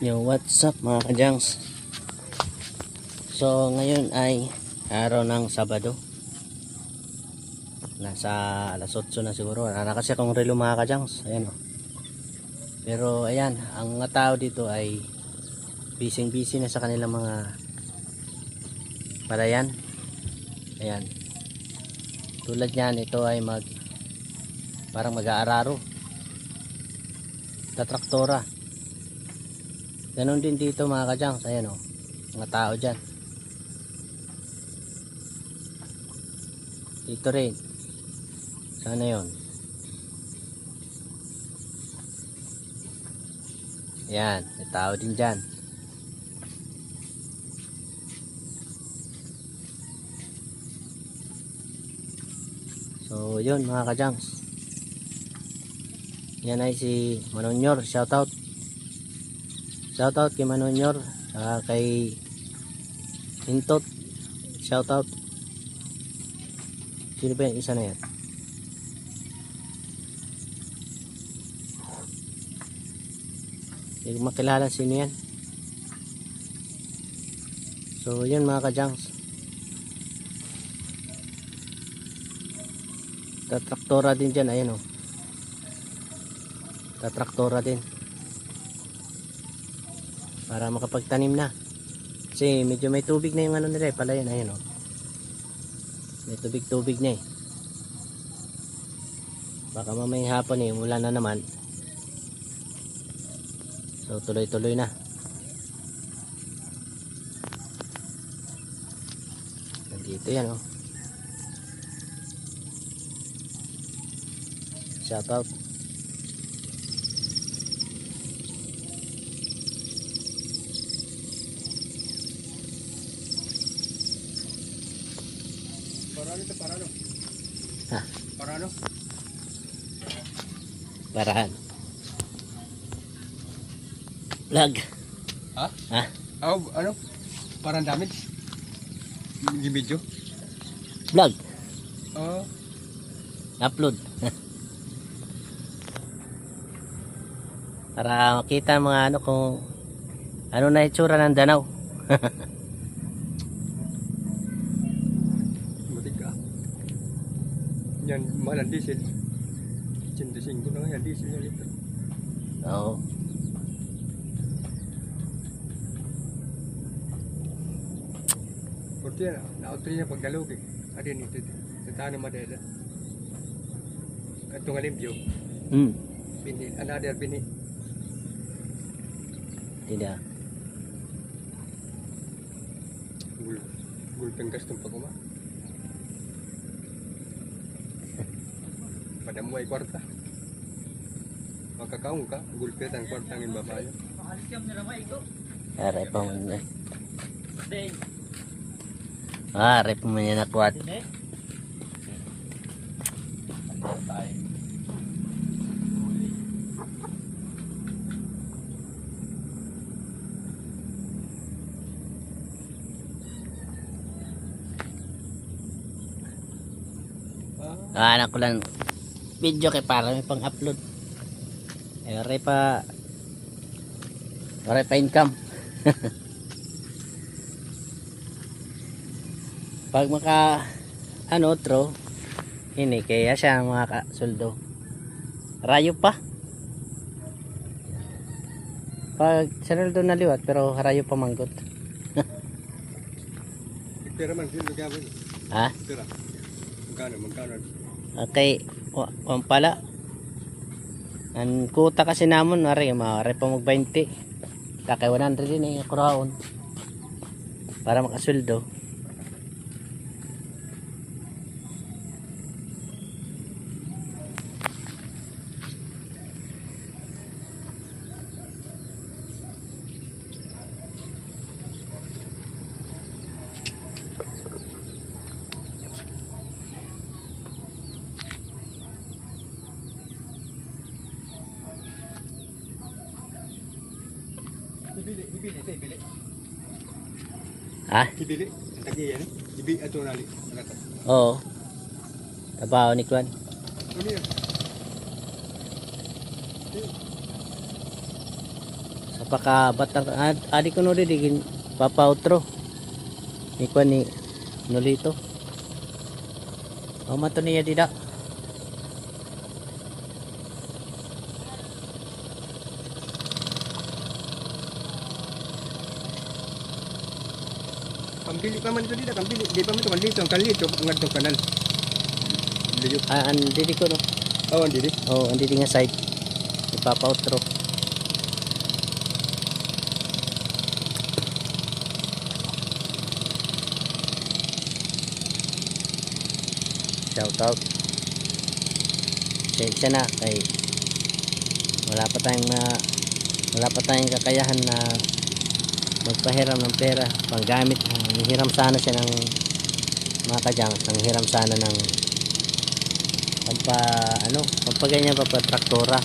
Yo, what's up mga kajangs? So ngayon ay araw ng Sabado. Nasa alas 8 na siguro. Wala kasi akong relo mga kajangs. Ayan o. Pero ayan, ang mga tao dito ay busy na sa kanilang mga palayan. Ayan. Tulad niyan, ito ay parang mag-aararo. Tatraktora. Ganon din dito mga kajangs. Ayan o, mga tao dyan. Dito rin. Sana yon. Ayan, may tao din dyan. So yun mga kajangs. Yan ay si Manonyor. Shoutout. Shoutout kay Manonyor. Kay Hintot. Shoutout. Sino ba yung isa na yan? Hindi ko makilala sino yan. So yun mga kajangs. Tatraktora din dyan. Ayan o. Tatraktora din. Para makapagtanim na. Kasi medyo may tubig na yung ano nila eh. Palayan. Ayan o. May tubig na eh. Baka mamayang hapon eh. Mula na naman. So tuloy-tuloy na. Nandito yan o. Shoutout. Parano. Ha? Parano. Parahan. Vlog. Ha? Ha? Oh, ano? Parang damage. Yung video. Vlog. Oh. Upload. Para makita mga ano kung ano na itsura ng Danau. Matig ka. Yan, mahal ang diesel. 85 na nga yan, diesel yan ito. Oo. Porque yan, na-outry niya pagdalog eh. Adin ito, tatano madela. At itong alimpyo, bini, another bini. Tidak. Gulpeng gastong paguma. Padamuay kwarta. Magkakaong ka, gulpet ang kwarta ng babae. Aray pa man na. Aray pa man yan nakwat. Anak ko lang video kay para may pang upload. Aray pa income. Pag maka ano otro ini kaya siya mga kasuldo. Rayo pa. Pag sinuldo na liwat pero rayo pa manggot. Pero man, sino gawin? Ha? Tira. Magkano? Okay, pala. Ang kuta kasi namon ari pa mag 20. Takay 100 din eh kuraon. Para makasweldo. Ibili. Ha? Ibili. Ang tagi yan. Ibili ato nali. Oo. Trabaho ni Kwan. Ano yan? Sa napakabatang adi ko no digin papautro ni kuan ni Nolito. O mato niya dida. Pambili pa man ito dito, pambili. Di pa man ito kalito, ngadtong kanal. Liyo. Andi di ko no. Oh, hindi di. Oh, andi di nga side. Ipapautro. Shout out. Sensya na kay wala pa tayong kakayahan na magpahiram ng pera panggamit. Hiram sana siya ng mga kadyang, ang hiram sana ng pampaganyan pa traktora,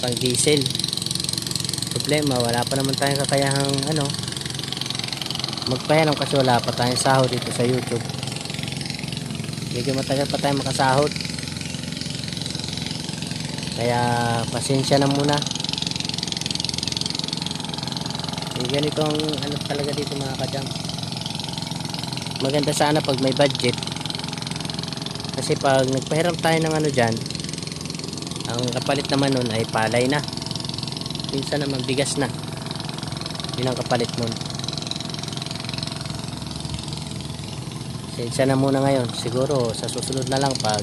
pang diesel. Problema, wala pa naman tayong kakayahang magpahiram kasi wala pa tayong sahod dito sa YouTube. Medyo matagal pa tayo makasahod. Kaya pasensya na muna. Ganito ang talaga dito mga kadyang. Maganda sana pag may budget. Kasi pag nagpahiram tayo ng dyan, ang kapalit naman nun ay palay na. Minsan naman bigas na. Yun ang kapalit nun. Sensya na muna ngayon. Siguro sa susunod na lang pag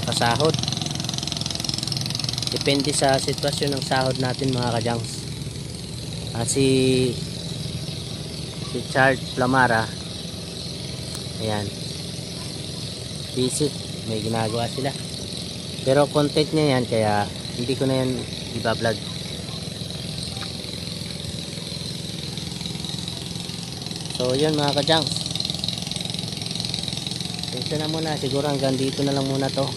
makasahod. Depende sa sitwasyon ng sahod natin mga kadyang. Si Charles Plamara, ayan, busy, may ginagawa sila, pero content niya yan kaya hindi ko na yan iba-vlog. So yun mga kadyang, ito na muna, siguro hanggang dito na lang muna to.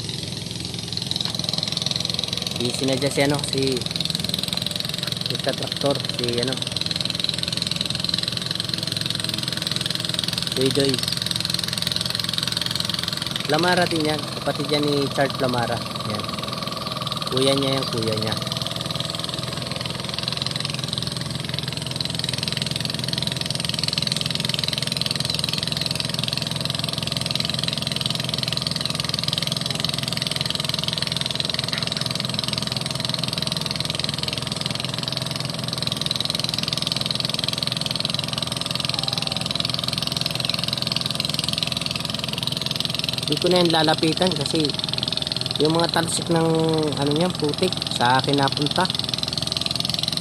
Busy na dyan si traktor, Joy Plamara din yan, kapatid yan ni Charles Plamara. Yan, kuya niya. Hindi ko na yan lalapitan kasi yung mga talsik ng putik sa akin napunta.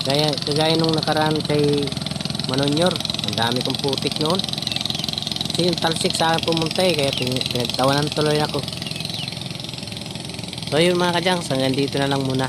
Kagaya nung nakaraan kay Manonyor, ang dami kong putik noon. Kasi yung talsik sa akin pumunta kaya pinagtawanan tuloy ako. So yun mga kadyang, hanggang dito na lang muna.